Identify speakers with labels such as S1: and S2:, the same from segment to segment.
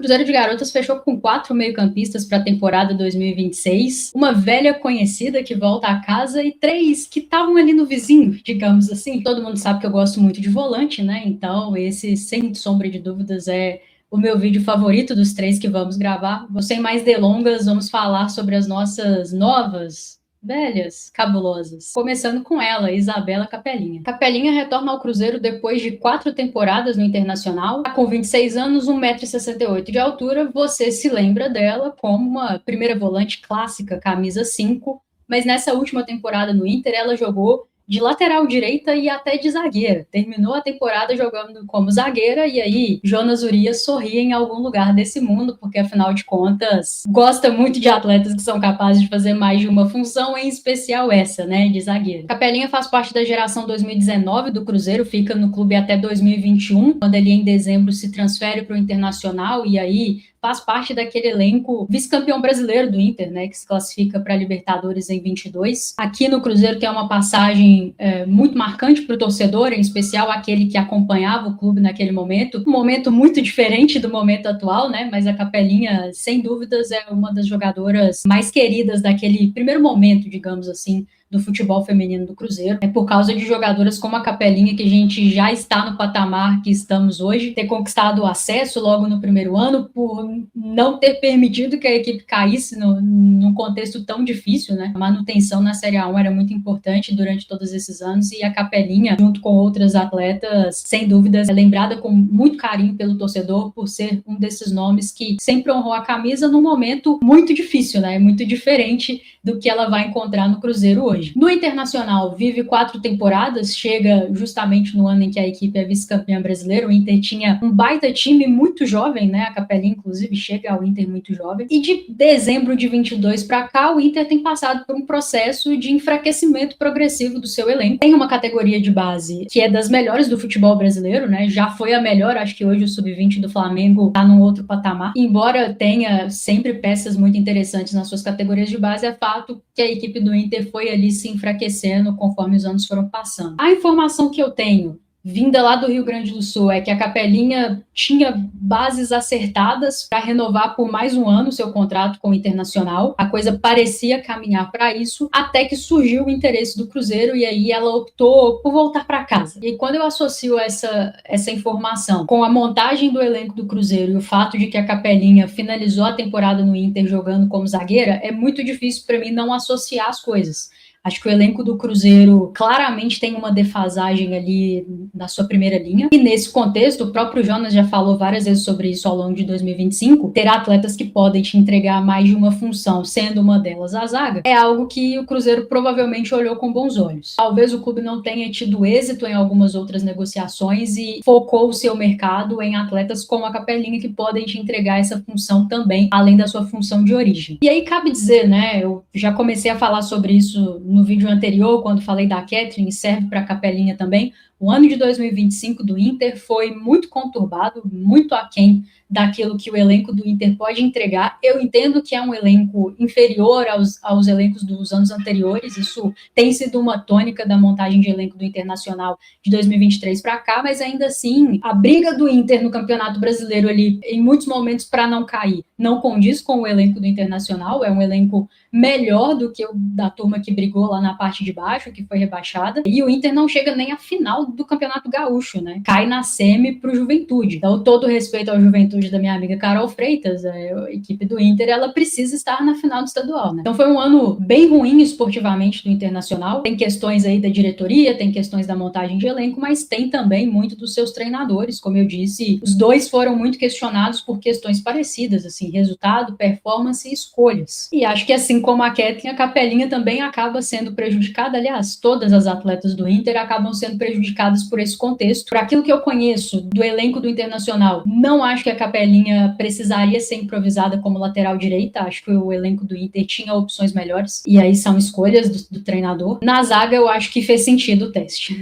S1: Cruzeiro de Garotas fechou com 4 meio-campistas para a temporada 2026, uma velha conhecida que volta a casa e 3 que estavam ali no vizinho, digamos assim. Todo mundo sabe que eu gosto muito de volante, né? Então esse, sem sombra de dúvidas, é o meu vídeo favorito dos 3 que vamos gravar. Sem mais delongas, vamos falar sobre as nossas novas, velhas, cabulosas. Começando com ela, Isabela Capelinha. Capelinha retorna ao Cruzeiro depois de 4 temporadas no Internacional. Com 26 anos, 1,68 m de altura, você se lembra dela como uma primeira volante clássica, camisa 5, mas nessa última temporada no Inter, ela jogou de lateral direita e até de zagueira. Terminou a temporada jogando como zagueira e aí Jonas Urias sorria em algum lugar desse mundo, porque afinal de contas gosta muito de atletas que são capazes de fazer mais de uma função, em especial essa, né, de zagueiro. Capelinha faz parte da geração 2019 do Cruzeiro, fica no clube até 2021, quando ele em dezembro se transfere para o Internacional e aí faz parte daquele elenco vice-campeão brasileiro do Inter, né, que se classifica para a Libertadores em 22. Aqui no Cruzeiro tem uma passagem muito marcante para o torcedor, em especial aquele que acompanhava o clube naquele momento. Um momento muito diferente do momento atual, né, mas a Capelinha, sem dúvidas, é uma das jogadoras mais queridas daquele primeiro momento, digamos assim, do futebol feminino do Cruzeiro. É por causa de jogadoras como a Capelinha que a gente já está no patamar que estamos hoje, ter conquistado o acesso logo no primeiro ano, por não ter permitido que a equipe caísse num contexto tão difícil, né? A manutenção na Série A1 era muito importante durante todos esses anos e a Capelinha, junto com outras atletas, sem dúvidas, é lembrada com muito carinho pelo torcedor por ser um desses nomes que sempre honrou a camisa num momento muito difícil, né? Muito diferente do que ela vai encontrar no Cruzeiro hoje. No Internacional, vive 4 temporadas, chega justamente no ano em que a equipe é vice-campeã brasileira. O Inter tinha um baita time muito jovem, né? A Capelinha, inclusive, chega ao Inter muito jovem. E de dezembro de 22 para cá, o Inter tem passado por um processo de enfraquecimento progressivo do seu elenco. Tem uma categoria de base que é das melhores do futebol brasileiro, né? Já foi a melhor, acho que hoje o sub-20 do Flamengo tá num outro patamar. Embora tenha sempre peças muito interessantes nas suas categorias de base, é fato que a equipe do Inter foi ali se enfraquecendo conforme os anos foram passando. A informação que eu tenho, vinda lá do Rio Grande do Sul, é que a Capelinha tinha bases acertadas para renovar por mais um ano seu contrato com o Internacional. A coisa parecia caminhar para isso, até que surgiu o interesse do Cruzeiro e aí ela optou por voltar para casa. E quando eu associo essa informação com a montagem do elenco do Cruzeiro e o fato de que a Capelinha finalizou a temporada no Inter jogando como zagueira, é muito difícil para mim não associar as coisas. Acho que o elenco do Cruzeiro claramente tem uma defasagem ali na sua primeira linha. E nesse contexto, o próprio Jonas já falou várias vezes sobre isso ao longo de 2025, ter atletas que podem te entregar mais de uma função, sendo uma delas a zaga, é algo que o Cruzeiro provavelmente olhou com bons olhos. Talvez o clube não tenha tido êxito em algumas outras negociações e focou o seu mercado em atletas como a Capelinha que podem te entregar essa função também, além da sua função de origem. E aí cabe dizer, né, eu já comecei a falar sobre isso no vídeo anterior, quando falei da Catherine, serve para a Capelinha também. O ano de 2025 do Inter foi muito conturbado, muito aquém daquilo que o elenco do Inter pode entregar. Eu entendo que é um elenco inferior aos elencos dos anos anteriores, isso tem sido uma tônica da montagem de elenco do Internacional de 2023 para cá, mas ainda assim, a briga do Inter no Campeonato Brasileiro ali, em muitos momentos para não cair, não condiz com o elenco do Internacional, é um elenco melhor do que o da turma que brigou lá na parte de baixo, que foi rebaixada, e o Inter não chega nem à final do Campeonato Gaúcho, né? Cai na semi pro Juventude. Então, todo respeito ao Juventude da minha amiga Carol Freitas, a equipe do Inter, ela precisa estar na final do estadual, né? Então, foi um ano bem ruim esportivamente do Internacional. Tem questões aí da diretoria, tem questões da montagem de elenco, mas tem também muito dos seus treinadores, como eu disse, os dois foram muito questionados por questões parecidas, assim, resultado, performance e escolhas. E acho que assim como a Catherine, a Capelinha também acaba sendo prejudicada. Aliás, todas as atletas do Inter acabam sendo prejudicadas por esse contexto. Por aquilo que eu conheço do elenco do Internacional, não acho que a Capelinha precisaria ser improvisada como lateral direita. Acho que o elenco do Inter tinha opções melhores. E aí são escolhas do treinador. Na zaga, eu acho que fez sentido o teste.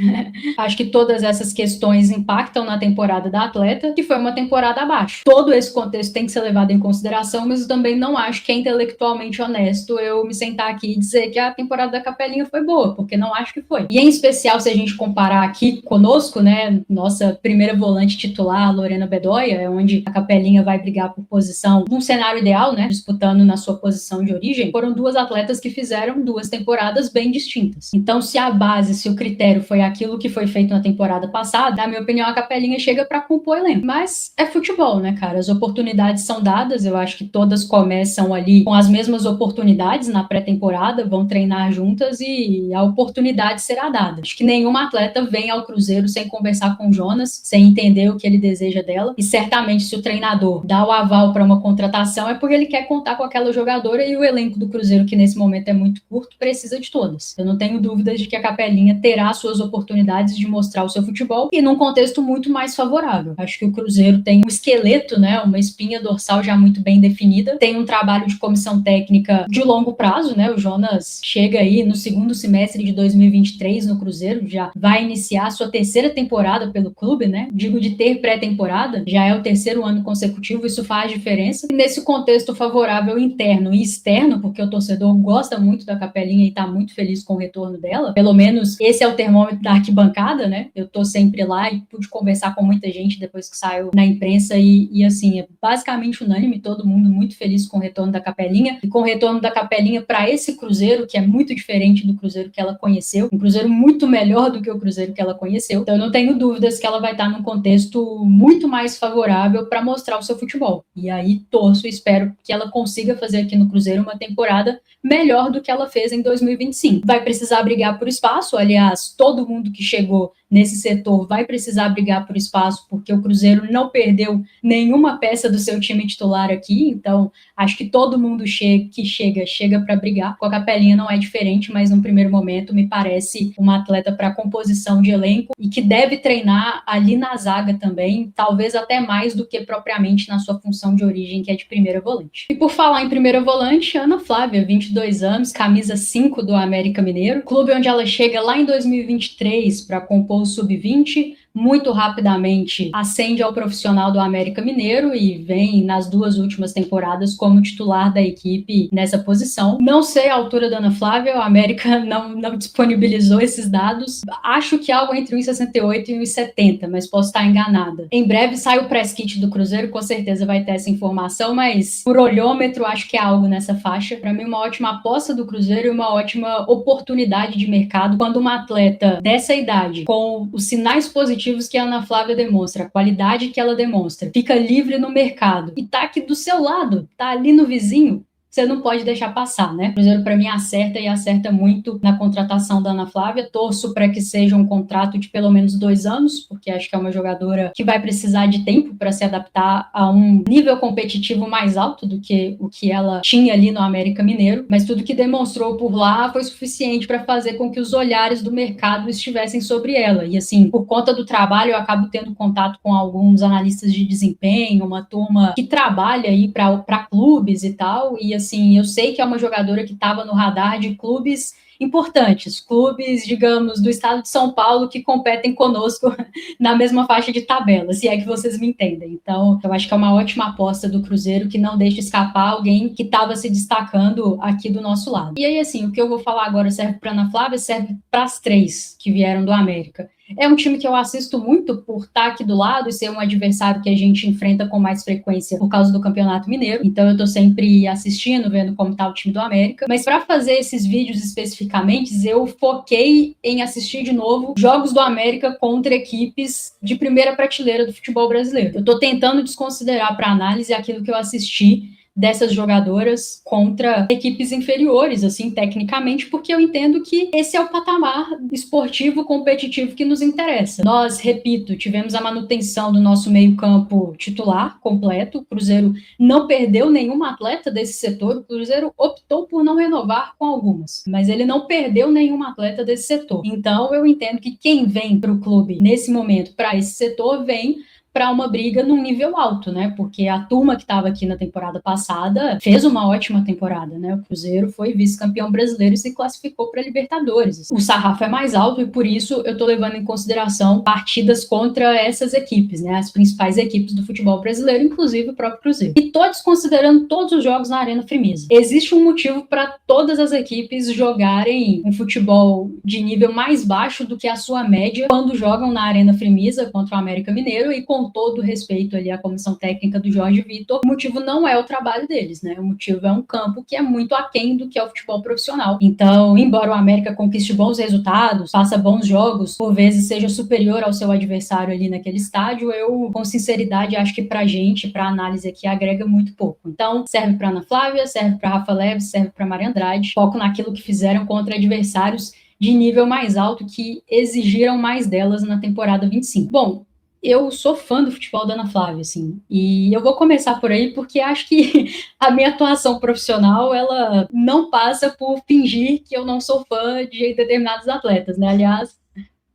S1: Acho que todas essas questões impactam na temporada da atleta, que foi uma temporada abaixo. Todo esse contexto tem que ser levado em consideração, mas eu também não acho que é intelectualmente honesto eu me sentar aqui e dizer que a temporada da Capelinha foi boa, porque não acho que foi. E em especial, se a gente comparar aqui aqui conosco, né, nossa primeira volante titular, Lorena Bedoya, é onde a Capelinha vai brigar por posição, num cenário ideal, né, disputando na sua posição de origem. Foram duas atletas que fizeram 2 temporadas bem distintas. Então, se a base, se o critério foi aquilo que foi feito na temporada passada, na minha opinião, a Capelinha chega para compor elenco. Mas é futebol, né, cara? As oportunidades são dadas, eu acho que todas começam ali com as mesmas oportunidades na pré-temporada, vão treinar juntas e a oportunidade será dada. Acho que nenhuma atleta vem ao Cruzeiro sem conversar com o Jonas, sem entender o que ele deseja dela, e certamente se o treinador dá o aval para uma contratação é porque ele quer contar com aquela jogadora, e o elenco do Cruzeiro, que nesse momento é muito curto, precisa de todas. Eu não tenho dúvidas de que a Capelinha terá suas oportunidades de mostrar o seu futebol e num contexto muito mais favorável. Acho que o Cruzeiro tem um esqueleto, né, uma espinha dorsal já muito bem definida, tem um trabalho de comissão técnica de longo prazo, né? O Jonas chega aí no segundo semestre de 2023 no Cruzeiro, já vai iniciar a sua terceira temporada pelo clube, né? Digo de ter pré-temporada, já é o terceiro ano consecutivo, isso faz diferença. E nesse contexto favorável interno e externo, porque o torcedor gosta muito da Capelinha e está muito feliz com o retorno dela, pelo menos esse é o termômetro da arquibancada, né? Eu tô sempre lá e pude conversar com muita gente depois que saiu na imprensa e assim, é basicamente unânime, todo mundo muito feliz com o retorno da Capelinha e com o retorno da Capelinha para esse Cruzeiro, que é muito diferente do Cruzeiro que ela conheceu, um Cruzeiro muito melhor do que o Cruzeiro que ela conheceu. Então eu não tenho dúvidas que ela vai estar num contexto muito mais favorável para mostrar o seu futebol. E aí torço e espero que ela consiga fazer aqui no Cruzeiro uma temporada melhor do que ela fez em 2025. Vai precisar brigar por espaço, aliás, todo mundo que chegou nesse setor vai precisar brigar por espaço, porque o Cruzeiro não perdeu nenhuma peça do seu time titular aqui, então acho que todo mundo que chega para brigar. Com a Capelinha não é diferente, mas num primeiro momento me parece uma atleta para composição de elenco e que deve treinar ali na zaga também, talvez até mais do que propriamente na sua função de origem, que é de primeira volante. E por falar em primeira volante, Ana Flávia, 22 anos, camisa 5 do América Mineiro, clube onde ela chega lá em 2023 para compor o Sub-20, muito rapidamente ascende ao profissional do América Mineiro e vem nas 2 últimas temporadas como titular da equipe nessa posição. Não sei a altura da Ana Flávia, o América não disponibilizou esses dados. Acho que algo entre 1,68 e 1,70, mas posso estar enganada. Em breve sai o press kit do Cruzeiro, com certeza vai ter essa informação, mas por olhômetro acho que é algo nessa faixa. Para mim, uma ótima aposta do Cruzeiro e uma ótima oportunidade de mercado quando uma atleta dessa idade, com os sinais positivos que a Ana Flávia demonstra, a qualidade que ela demonstra, fica livre no mercado e tá aqui do seu lado, tá ali no vizinho, você não pode deixar passar, né? O Cruzeiro, para mim, acerta e acerta muito na contratação da Ana Flávia. Torço para que seja um contrato de pelo menos 2 anos, porque acho que é uma jogadora que vai precisar de tempo para se adaptar a um nível competitivo mais alto do que o que ela tinha ali no América Mineiro. Mas tudo que demonstrou por lá foi suficiente para fazer com que os olhares do mercado estivessem sobre ela. E assim, por conta do trabalho, eu acabo tendo contato com alguns analistas de desempenho, uma turma que trabalha aí para clubes e tal, e assim, eu sei que é uma jogadora que estava no radar de clubes importantes, clubes, digamos, do estado de São Paulo que competem conosco na mesma faixa de tabela, se é que vocês me entendem. Então, eu acho que é uma ótima aposta do Cruzeiro que não deixa escapar alguém que estava se destacando aqui do nosso lado. E aí, assim, o que eu vou falar agora serve para Ana Flávia, serve para as 3 que vieram do América. É um time que eu assisto muito por estar aqui do lado e ser um adversário que a gente enfrenta com mais frequência por causa do Campeonato Mineiro. Então eu tô sempre assistindo, vendo como tá o time do América. Mas para fazer esses vídeos especificamente, eu foquei em assistir de novo jogos do América contra equipes de primeira prateleira do futebol brasileiro. Eu tô tentando desconsiderar para análise aquilo que eu assisti dessas jogadoras contra equipes inferiores, assim, tecnicamente, porque eu entendo que esse é o patamar esportivo competitivo que nos interessa. Nós, repito, tivemos a manutenção do nosso meio-campo titular completo, o Cruzeiro não perdeu nenhuma atleta desse setor, o Cruzeiro optou por não renovar com algumas, mas ele não perdeu nenhuma atleta desse setor. Então, eu entendo que quem vem para o clube nesse momento, para esse setor, vem para uma briga num nível alto, né? Porque a turma que estava aqui na temporada passada fez uma ótima temporada, né? O Cruzeiro foi vice-campeão brasileiro e se classificou para Libertadores. O sarrafo é mais alto e por isso eu estou levando em consideração partidas contra essas equipes, né? As principais equipes do futebol brasileiro, inclusive o próprio Cruzeiro. E tô desconsiderando todos os jogos na Arena Fremisa. Existe um motivo para todas as equipes jogarem um futebol de nível mais baixo do que a sua média quando jogam na Arena Fremisa contra o América Mineiro, e com todo o respeito ali à comissão técnica do Jorge Vitor, o motivo não é o trabalho deles, né? O motivo é um campo que é muito aquém do que é o futebol profissional. Então, embora o América conquiste bons resultados, faça bons jogos, por vezes seja superior ao seu adversário ali naquele estádio, eu, com sinceridade, acho que pra gente, pra análise aqui, agrega muito pouco. Então, serve pra Ana Flávia, serve pra Rafa Leves, serve pra Maria Andrade, foco naquilo que fizeram contra adversários de nível mais alto que exigiram mais delas na temporada 25. Bom, eu sou fã do futebol da Ana Flávia, assim, e eu vou começar por aí porque acho que a minha atuação profissional, ela não passa por fingir que eu não sou fã de determinados atletas, né? Aliás,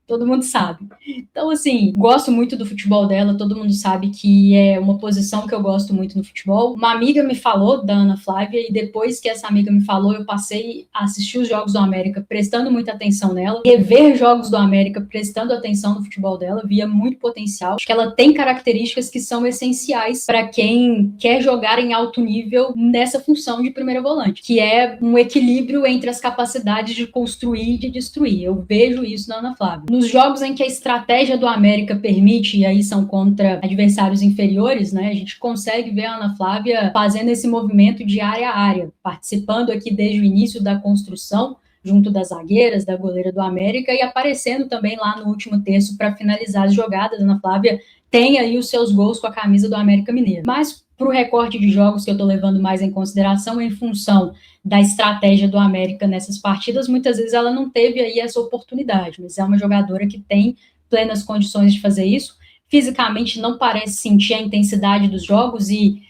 S1: todo mundo sabe. Então, assim, gosto muito do futebol dela, todo mundo sabe que é uma posição que eu gosto muito no futebol. Uma amiga me falou da Ana Flávia, e depois que essa amiga me falou, eu passei a assistir os jogos do América prestando muita atenção nela, rever jogos do América prestando atenção no futebol dela, via muito potencial. Acho que ela tem características que são essenciais para quem quer jogar em alto nível nessa função de primeira volante, que é um equilíbrio entre as capacidades de construir e de destruir. Eu vejo isso na Ana Flávia. Nos jogos em que a estratégia do América permite, e aí são contra adversários inferiores, né, a gente consegue ver a Ana Flávia fazendo esse movimento de área a área, participando aqui desde o início da construção, junto das zagueiras, da goleira do América, e aparecendo também lá no último terço para finalizar as jogadas. A Ana Flávia tem aí os seus gols com a camisa do América Mineiro. Mas para o recorte de jogos que eu estou levando mais em consideração, em função da estratégia do América nessas partidas, muitas vezes ela não teve aí essa oportunidade, mas é uma jogadora que tem plenas condições de fazer isso. Fisicamente não parece sentir a intensidade dos jogos, e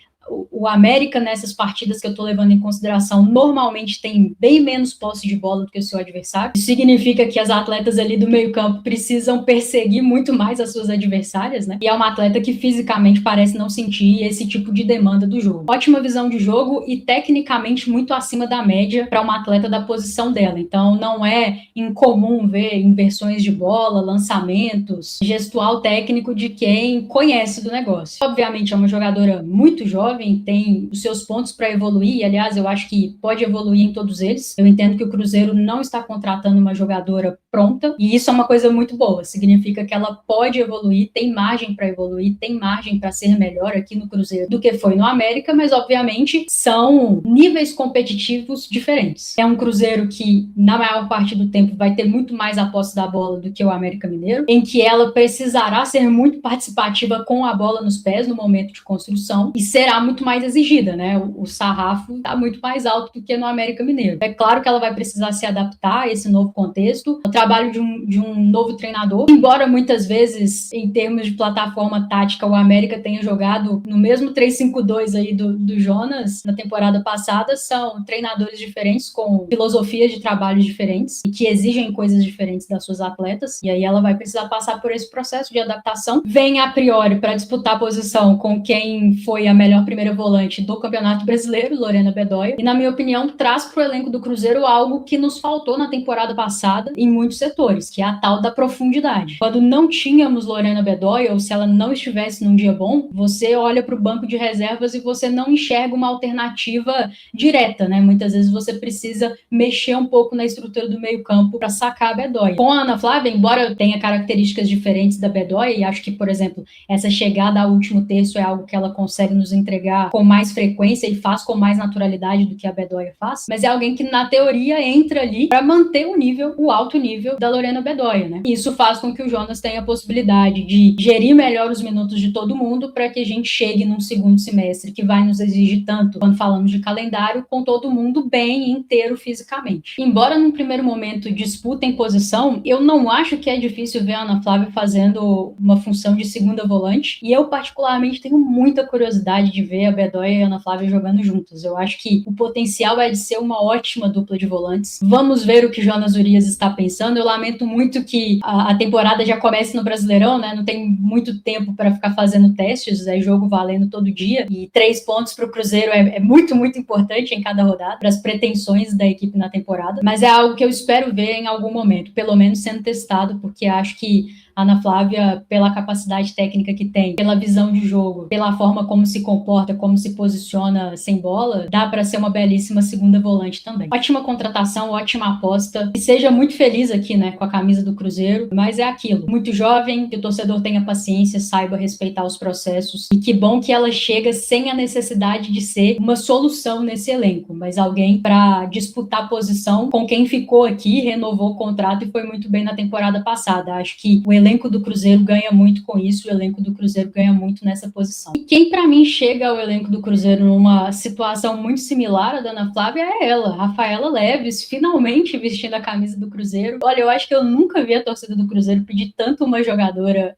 S1: o América, nessas partidas que eu estou levando em consideração, normalmente tem bem menos posse de bola do que o seu adversário. Isso significa que as atletas ali do meio campo precisam perseguir muito mais as suas adversárias, né? E é uma atleta que fisicamente parece não sentir esse tipo de demanda do jogo. Ótima visão de jogo e tecnicamente muito acima da média para uma atleta da posição dela. Então não é incomum ver inversões de bola, lançamentos, gestual técnico de quem conhece do negócio. Obviamente é uma jogadora muito jovem, tem os seus pontos para evoluir, e aliás, eu acho que pode evoluir em todos eles. Eu entendo que o Cruzeiro não está contratando uma jogadora pronta, e isso é uma coisa muito boa, significa que ela pode evoluir, tem margem para evoluir, tem margem para ser melhor aqui no Cruzeiro do que foi no América, mas obviamente são níveis competitivos diferentes. É um Cruzeiro que, na maior parte do tempo, vai ter muito mais a posse da bola do que o América Mineiro, em que ela precisará ser muito participativa com a bola nos pés no momento de construção, e será muito mais exigida, né? O sarrafo está muito mais alto do que no América Mineiro. É claro que ela vai precisar se adaptar a esse novo contexto, o trabalho de um novo treinador, embora muitas vezes, em termos de plataforma tática, o América tenha jogado no mesmo 3-5-2 aí do Jonas na temporada passada, são treinadores diferentes, com filosofias de trabalho diferentes, e que exigem coisas diferentes das suas atletas, e aí ela vai precisar passar por esse processo de adaptação. Vem a priori para disputar a posição com quem foi a melhor primeira volante do Campeonato Brasileiro, Lorena Bedoya, e na minha opinião traz para o elenco do Cruzeiro algo que nos faltou na temporada passada em muitos setores, que é a tal da profundidade. Quando não tínhamos Lorena Bedoya, ou se ela não estivesse num dia bom, você olha para o banco de reservas e você não enxerga uma alternativa direta, né? Muitas vezes você precisa mexer um pouco na estrutura do meio campo para sacar a Bedoya. Com a Ana Flávia, embora tenha características diferentes da Bedoya, e acho que, por exemplo, essa chegada ao último terço é algo que ela consegue nos entregar com mais frequência e faz com mais naturalidade do que a Bedoya faz, mas é alguém que na teoria entra ali para manter o nível, o alto nível da Lorena Bedoya, né? Isso faz com que o Jonas tenha a possibilidade de gerir melhor os minutos de todo mundo para que a gente chegue num segundo semestre que vai nos exigir tanto, quando falamos de calendário, com todo mundo bem inteiro fisicamente. Embora num primeiro momento disputem posição, eu não acho que é difícil ver a Ana Flávia fazendo uma função de segunda volante, e eu particularmente tenho muita curiosidade de ver a Bedóia e a Ana Flávia jogando juntas. Eu acho que o potencial é de ser uma ótima dupla de volantes. Vamos ver o que Jonas Urias está pensando. Eu lamento muito que a temporada já comece no Brasileirão, né? Não tem muito tempo para ficar fazendo testes, é jogo valendo todo dia. E 3 pontos para o Cruzeiro é muito, muito importante em cada rodada, para as pretensões da equipe na temporada. Mas é algo que eu espero ver em algum momento, pelo menos sendo testado, porque acho que a Ana Flávia, pela capacidade técnica que tem, pela visão de jogo, pela forma como se comporta, como se posiciona sem bola, dá para ser uma belíssima segunda volante também. Ótima contratação, ótima aposta. E seja muito feliz aqui, né, com a camisa do Cruzeiro, mas é aquilo. Muito jovem, que o torcedor tenha paciência, saiba respeitar os processos. E que bom que ela chega sem a necessidade de ser uma solução nesse elenco, mas alguém para disputar posição com quem ficou aqui, renovou o contrato e foi muito bem na temporada passada. Acho que o elenco do Cruzeiro ganha muito com isso, o elenco do Cruzeiro ganha muito nessa posição. E quem para mim chega ao elenco do Cruzeiro numa situação muito similar à da Ana Flávia é ela, Rafaela Leves, finalmente vestindo a camisa do Cruzeiro. Olha, eu acho que eu nunca vi a torcida do Cruzeiro pedir tanto uma jogadora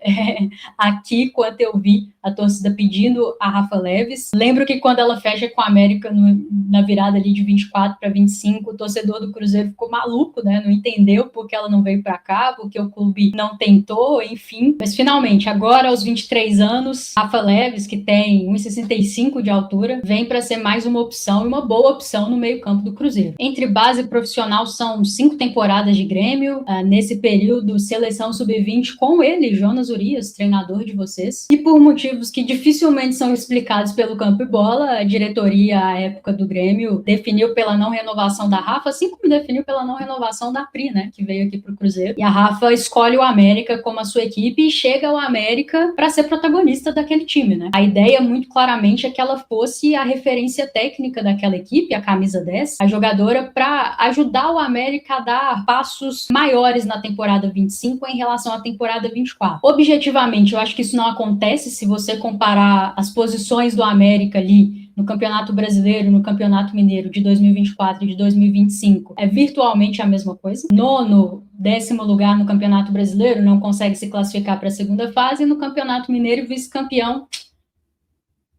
S1: aqui quanto eu vi a torcida pedindo a Rafa Leves. Lembro que quando ela fecha com a América na virada ali de 24 para 25, o torcedor do Cruzeiro ficou maluco, né? Não entendeu porque ela não veio para cá, porque o clube não tentou, enfim. Mas finalmente, agora aos 23 anos, Rafa Leves, que tem 1,65 de altura, vem para ser mais uma opção e uma boa opção no meio-campo do Cruzeiro. Entre base e profissional são 5 temporadas de Grêmio, nesse período seleção sub-20 com ele, Jonas Urias, treinador de vocês. E por motivos que dificilmente são explicados pelo campo e bola, a diretoria, à época do Grêmio, definiu pela não renovação da Rafa, assim como definiu pela não renovação da Pri, né, que veio aqui para o Cruzeiro. E a Rafa escolhe o América como a sua equipe e chega ao América para ser protagonista daquele time, né. A ideia, muito claramente, é que ela fosse a referência técnica daquela equipe, a camisa 10, a jogadora para ajudar o América a dar passos maiores na temporada 25 em relação à temporada 24. Objetivamente, eu acho que isso não acontece se você comparar as posições do América ali no Campeonato Brasileiro, no Campeonato Mineiro de 2024 e de 2025. É virtualmente a mesma coisa. 9º, 10º lugar no Campeonato Brasileiro, não consegue se classificar para a segunda fase, e no Campeonato Mineiro, vice-campeão.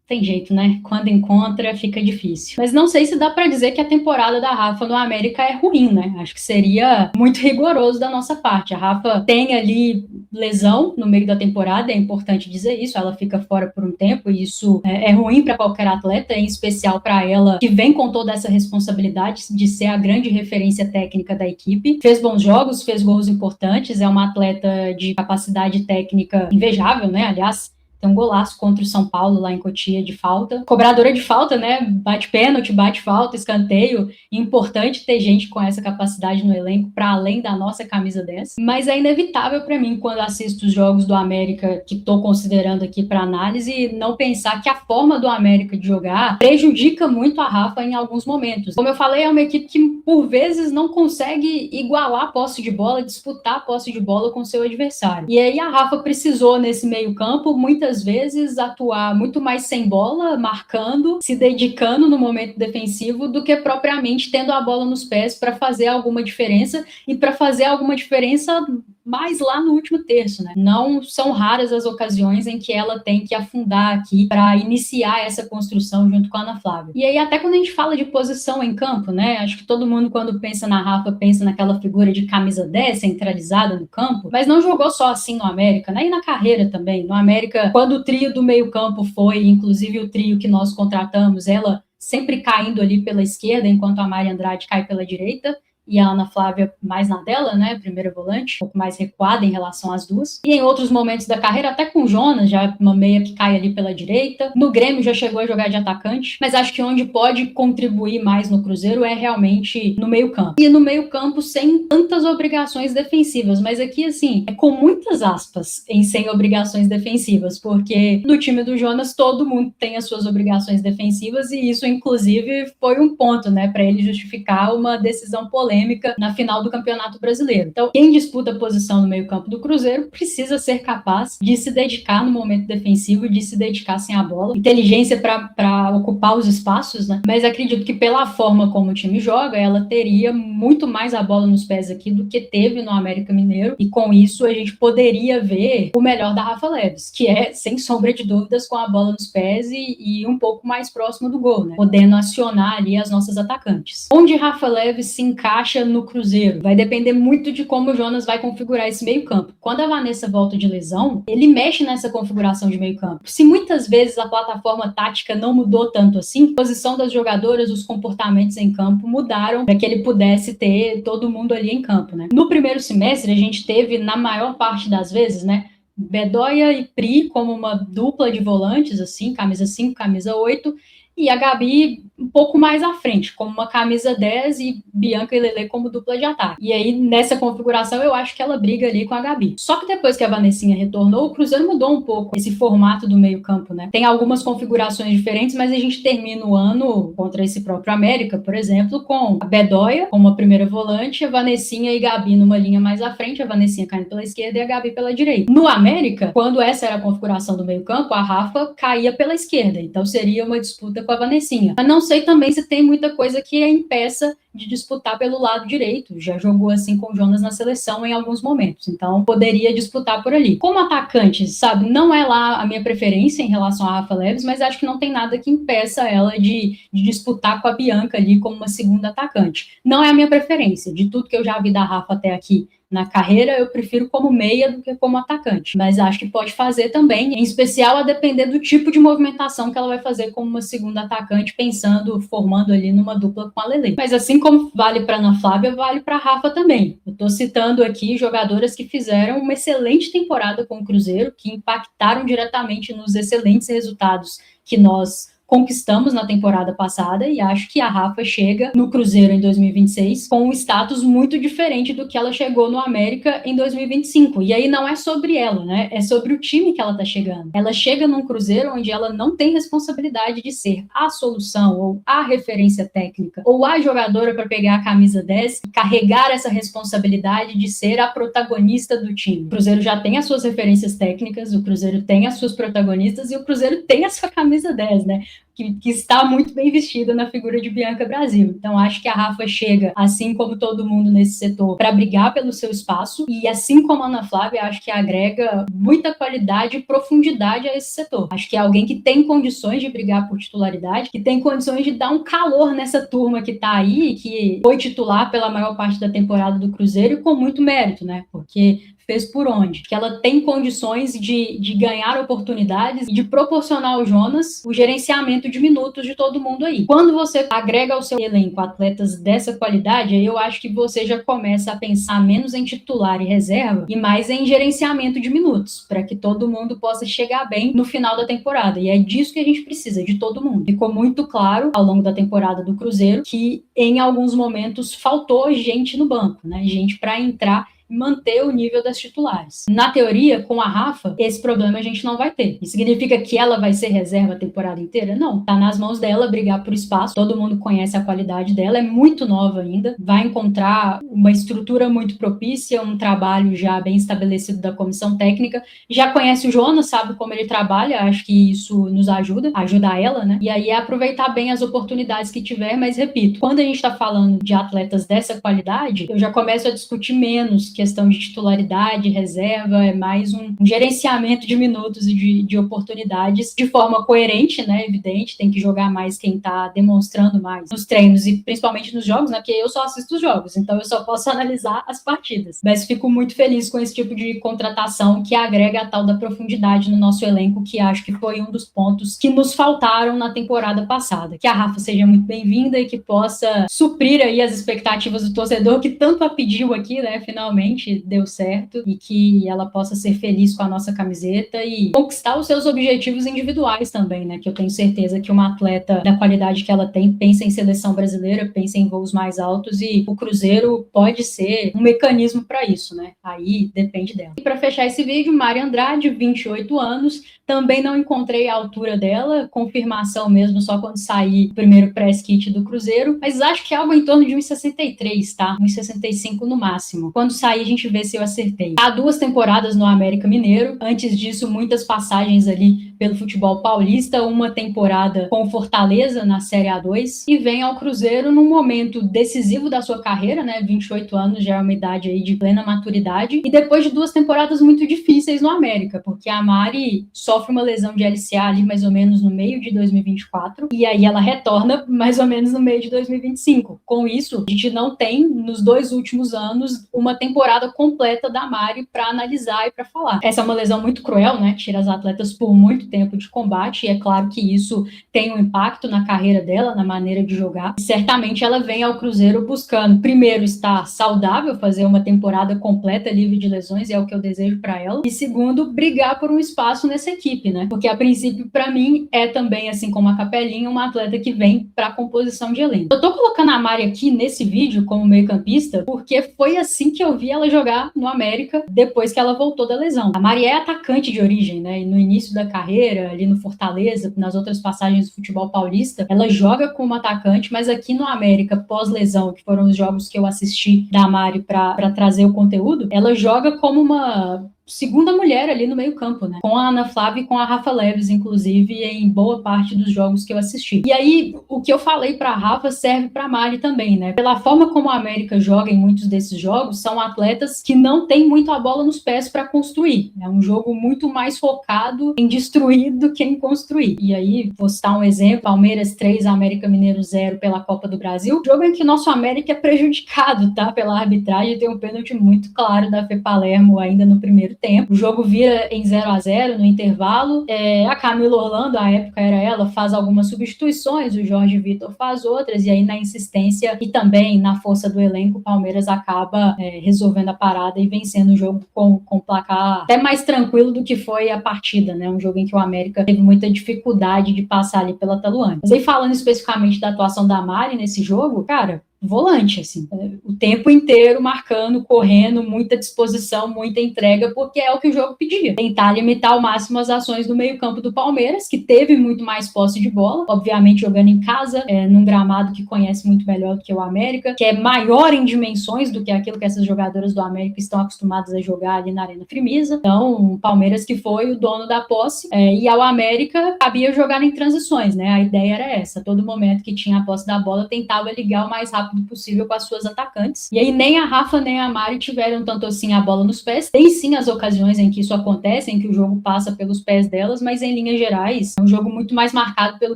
S1: Tem jeito, né? Quando encontra, fica difícil. Mas não sei se dá para dizer que a temporada da Rafa no América é ruim, né? Acho que seria muito rigoroso da nossa parte. A Rafa tem ali lesão no meio da temporada, é importante dizer isso. Ela fica fora por um tempo e isso é ruim para qualquer atleta, em especial para ela, que vem com toda essa responsabilidade de ser a grande referência técnica da equipe. Fez bons jogos, fez gols importantes, é uma atleta de capacidade técnica invejável, né? Aliás, tem um golaço contra o São Paulo lá em Cotia de falta. Cobradora de falta, né? Bate pênalti, bate falta, escanteio. Importante ter gente com essa capacidade no elenco, para além da nossa camisa 10. Mas é inevitável para mim, quando assisto os jogos do América, que estou considerando aqui para análise, não pensar que a forma do América de jogar prejudica muito a Rafa em alguns momentos. Como eu falei, é uma equipe que, por vezes, não consegue igualar a posse de bola, disputar a posse de bola com seu adversário. E aí a Rafa precisou, nesse meio campo, muitas vezes atuar muito mais sem bola, marcando, se dedicando no momento defensivo, do que propriamente tendo a bola nos pés para fazer alguma diferença, e para fazer alguma diferença mais lá no último terço, né? Não são raras as ocasiões em que ela tem que afundar aqui para iniciar essa construção junto com a Ana Flávia. E aí, até quando a gente fala de posição em campo, né? Acho que todo mundo, quando pensa na Rafa, pensa naquela figura de camisa 10 centralizada no campo, mas não jogou só assim no América, né? E na carreira também. No América, quando o trio do meio-campo foi, inclusive o trio que nós contratamos, ela sempre caindo ali pela esquerda, enquanto a Mari Andrade cai pela direita, e a Ana Flávia mais na dela, né, primeira volante, um pouco mais recuada em relação às duas. E em outros momentos da carreira, até com o Jonas, já uma meia que cai ali pela direita. No Grêmio já chegou a jogar de atacante, mas acho que onde pode contribuir mais no Cruzeiro é realmente no meio-campo. E no meio-campo sem tantas obrigações defensivas, mas aqui, assim, é com muitas aspas em sem obrigações defensivas, porque no time do Jonas todo mundo tem as suas obrigações defensivas, e isso, inclusive, foi um ponto, né, para ele justificar uma decisão polêmica polêmica na final do Campeonato Brasileiro. Então, quem disputa a posição no meio-campo do Cruzeiro precisa ser capaz de se dedicar no momento defensivo, de se dedicar sem a bola, inteligência para ocupar os espaços, né? Mas acredito que pela forma como o time joga, ela teria muito mais a bola nos pés aqui do que teve no América Mineiro, e com isso a gente poderia ver o melhor da Rafa Leves, que é, sem sombra de dúvidas, com a bola nos pés e um pouco mais próximo do gol, né? Podendo acionar ali as nossas atacantes. Onde Rafa Leves se encaixa no Cruzeiro? Vai depender muito de como o Jonas vai configurar esse meio-campo. Quando a Vanessa volta de lesão, ele mexe nessa configuração de meio-campo. Se muitas vezes a plataforma tática não mudou tanto assim, a posição das jogadoras, os comportamentos em campo mudaram para que ele pudesse ter todo mundo ali em campo, né? No primeiro semestre, a gente teve, na maior parte das vezes, né, Bedoya e Pri como uma dupla de volantes, assim, camisa 5, camisa 8, e a Gabi um pouco mais à frente, como uma camisa 10 e Bianca e Lele como dupla de ataque. E aí, nessa configuração, eu acho que ela briga ali com a Gabi. Só que depois que a Vanessinha retornou, o Cruzeiro mudou um pouco esse formato do meio-campo, né? Tem algumas configurações diferentes, mas a gente termina o ano contra esse próprio América, por exemplo, com a Bedoya como a primeira volante, a Vanessinha e Gabi numa linha mais à frente, a Vanessinha caindo pela esquerda e a Gabi pela direita. No América, quando essa era a configuração do meio-campo, a Rafa caía pela esquerda, então seria uma disputa com a Vanessinha. Mas não sei também se tem muita coisa que a impeça de disputar pelo lado direito. Já jogou assim com o Jonas na seleção em alguns momentos, então poderia disputar por ali. Como atacante, sabe, não é lá a minha preferência em relação a Rafa Leves, mas acho que não tem nada que impeça ela de disputar com a Bianca ali como uma segunda atacante. Não é a minha preferência. De tudo que eu já vi da Rafa até aqui na carreira, eu prefiro como meia do que como atacante. Mas acho que pode fazer também, em especial a depender do tipo de movimentação que ela vai fazer como uma segunda atacante, pensando, formando ali numa dupla com a Lele. Mas assim como vale para Ana Flávia, vale para Rafa também. Eu estou citando aqui jogadoras que fizeram uma excelente temporada com o Cruzeiro, que impactaram diretamente nos excelentes resultados que nós conquistamos na temporada passada, e acho que a Rafa chega no Cruzeiro em 2026 com um status muito diferente do que ela chegou no América em 2025. E aí não é sobre ela, né? É sobre o time que ela tá chegando. Ela chega num Cruzeiro onde ela não tem responsabilidade de ser a solução ou a referência técnica ou a jogadora para pegar a camisa 10 e carregar essa responsabilidade de ser a protagonista do time. O Cruzeiro já tem as suas referências técnicas, o Cruzeiro tem as suas protagonistas e o Cruzeiro tem a sua camisa 10, né? Que está muito bem vestida na figura de Bianca Brasil. Então, acho que a Rafa chega, assim como todo mundo nesse setor, para brigar pelo seu espaço, e assim como a Ana Flávia, acho que agrega muita qualidade e profundidade a esse setor. Acho que é alguém que tem condições de brigar por titularidade, que tem condições de dar um calor nessa turma que está aí, que foi titular pela maior parte da temporada do Cruzeiro, e com muito mérito, né? Porque fez por onde? Que ela tem condições de ganhar oportunidades e de proporcionar ao Jonas o gerenciamento de minutos de todo mundo aí. Quando você agrega ao seu elenco atletas dessa qualidade, aí eu acho que você já começa a pensar menos em titular e reserva e mais em gerenciamento de minutos, para que todo mundo possa chegar bem no final da temporada. E é disso que a gente precisa, de todo mundo. Ficou muito claro ao longo da temporada do Cruzeiro que em alguns momentos faltou gente no banco, né? Gente para entrar manter o nível das titulares. Na teoria, com a Rafa, esse problema a gente não vai ter. Isso significa que ela vai ser reserva a temporada inteira? Não. Tá nas mãos dela brigar por espaço. Todo mundo conhece a qualidade dela, é muito nova ainda. Vai encontrar uma estrutura muito propícia, um trabalho já bem estabelecido da comissão técnica. Já conhece o Jonas, sabe como ele trabalha, acho que isso nos ajuda ela, né? E aí é aproveitar bem as oportunidades que tiver, mas repito, quando a gente tá falando de atletas dessa qualidade, eu já começo a discutir menos questão de titularidade, reserva, é mais um gerenciamento de minutos e de oportunidades de forma coerente, né, evidente, tem que jogar mais quem tá demonstrando mais nos treinos e principalmente nos jogos, né, porque eu só assisto os jogos, então eu só posso analisar as partidas, mas fico muito feliz com esse tipo de contratação que agrega a tal da profundidade no nosso elenco, que acho que foi um dos pontos que nos faltaram na temporada passada. Que a Rafa seja muito bem-vinda e que possa suprir aí as expectativas do torcedor que tanto a pediu aqui, né, finalmente, realmente deu certo e que ela possa ser feliz com a nossa camiseta e conquistar os seus objetivos individuais também, né? Que eu tenho certeza que uma atleta da qualidade que ela tem pensa em seleção brasileira, pensa em voos mais altos e o Cruzeiro pode ser um mecanismo para isso, né? Aí depende dela. E para fechar esse vídeo, Mari Andrade, 28 anos, também não encontrei a altura dela, confirmação mesmo só quando sair o primeiro press kit do Cruzeiro, mas acho que é algo em torno de 1,63, tá? 1,65 no máximo. Quando sair a gente vê se eu acertei. Há 2 temporadas no América Mineiro, antes disso muitas passagens ali pelo futebol paulista, uma temporada com Fortaleza na Série A2 e vem ao Cruzeiro num momento decisivo da sua carreira, né? 28 anos já é uma idade aí de plena maturidade e depois de 2 temporadas muito difíceis no América, porque a Mari sofre uma lesão de LCA ali mais ou menos no meio de 2024 e aí ela retorna mais ou menos no meio de 2025. Com isso, a gente não tem nos 2 últimos anos uma temporada completa da Mari para analisar e para falar. Essa é uma lesão muito cruel, né? Tira as atletas por muito tempo de combate e é claro que isso tem um impacto na carreira dela, na maneira de jogar. E certamente ela vem ao Cruzeiro buscando, primeiro, estar saudável, fazer uma temporada completa livre de lesões, e é o que eu desejo para ela. E segundo, brigar por um espaço nessa equipe, né? Porque a princípio, para mim, é também, assim como a Capelinha, uma atleta que vem para a composição de elenco. Eu tô colocando a Mari aqui nesse vídeo como meio-campista porque foi assim que eu vi ela jogar no América depois que ela voltou da lesão. A Mari é atacante de origem, né? E no início da carreira, ali no Fortaleza, nas outras passagens do futebol paulista, ela joga como atacante, mas aqui no América, pós-lesão, que foram os jogos que eu assisti da Mari para trazer o conteúdo, ela joga como uma segunda mulher ali no meio campo, né? Com a Ana Flávia e com a Rafa Leves, inclusive, em boa parte dos jogos que eu assisti. E aí, o que eu falei pra Rafa serve pra Mari também, né? Pela forma como a América joga em muitos desses jogos, são atletas que não têm muito a bola nos pés para construir. É um jogo muito mais focado em destruir do que em construir. E aí, vou citar um exemplo, Palmeiras 3, América Mineiro 0 pela Copa do Brasil, jogo em que nosso América é prejudicado, tá? Pela arbitragem, tem um pênalti muito claro da Fê Palermo ainda no primeiro tempo. O jogo vira em 0-0 no intervalo. A Camila Orlando, à época era ela, faz algumas substituições, o Jorge Vitor faz outras, e aí na insistência e também na força do elenco, o Palmeiras acaba resolvendo a parada e vencendo o jogo com placar até mais tranquilo do que foi a partida, né? Um jogo em que o América teve muita dificuldade de passar ali pela Taluane. Mas aí falando especificamente da atuação da Mari nesse jogo, cara, volante, assim, o tempo inteiro marcando, correndo, muita disposição, muita entrega, porque é o que o jogo pedia. Tentar limitar ao máximo as ações do meio-campo do Palmeiras, que teve muito mais posse de bola, obviamente jogando em casa, num gramado que conhece muito melhor do que o América, que é maior em dimensões do que aquilo que essas jogadoras do América estão acostumadas a jogar ali na Arena Firmeza. Então, o Palmeiras que foi o dono da posse, e ao América cabia jogar em transições, né? A ideia era essa, a todo momento que tinha a posse da bola, tentava ligar o mais rápido possível com as suas atacantes. E aí nem a Rafa nem a Mari tiveram tanto assim a bola nos pés. Tem sim as ocasiões em que isso acontece, em que o jogo passa pelos pés delas, mas em linhas gerais é um jogo muito mais marcado pelo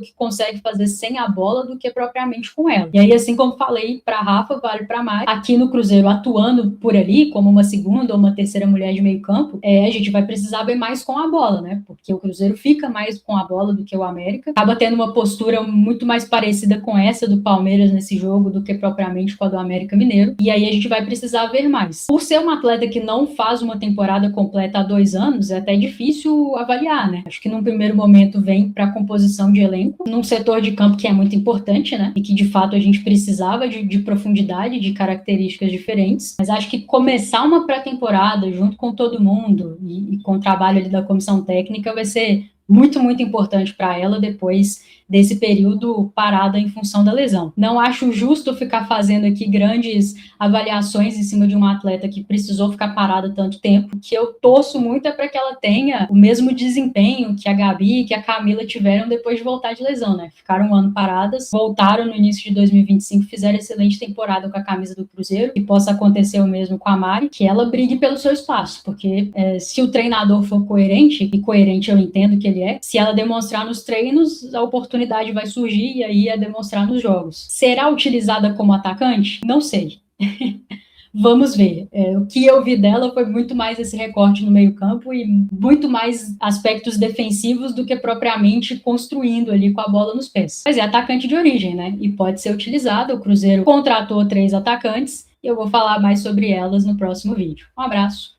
S1: que consegue fazer sem a bola do que propriamente com ela. E aí, assim como falei para Rafa, vale para Mari. Aqui no Cruzeiro, atuando por ali como uma segunda ou uma terceira mulher de meio campo, a gente vai precisar bem mais com a bola, né? Porque o Cruzeiro fica mais com a bola do que o América. Acaba tendo uma postura muito mais parecida com essa do Palmeiras nesse jogo do que propriamente com a do América Mineiro, e aí a gente vai precisar ver mais. Por ser uma atleta que não faz uma temporada completa há 2 anos, é até difícil avaliar, né? Acho que num primeiro momento vem para a composição de elenco, num setor de campo que é muito importante, né? E que de fato a gente precisava de profundidade, de características diferentes, mas acho que começar uma pré-temporada junto com todo mundo e com o trabalho ali da comissão técnica vai ser muito, muito importante para ela depois desse período parada em função da lesão. Não acho justo ficar fazendo aqui grandes avaliações em cima de uma atleta que precisou ficar parada tanto tempo, que eu torço muito para que ela tenha o mesmo desempenho que a Gabi e que a Camila tiveram depois de voltar de lesão, né? Ficaram um ano paradas, voltaram no início de 2025, fizeram excelente temporada com a camisa do Cruzeiro, e possa acontecer o mesmo com a Mari, que ela brigue pelo seu espaço, porque se o treinador for coerente, e coerente eu entendo que ele se ela demonstrar nos treinos, a oportunidade vai surgir e aí é demonstrar nos jogos. Será utilizada como atacante? Não sei. Vamos ver. O que eu vi dela foi muito mais esse recorte no meio-campo e muito mais aspectos defensivos do que propriamente construindo ali com a bola nos pés. Mas é atacante de origem, né? E pode ser utilizada. O Cruzeiro contratou 3 atacantes e eu vou falar mais sobre elas no próximo vídeo. Um abraço!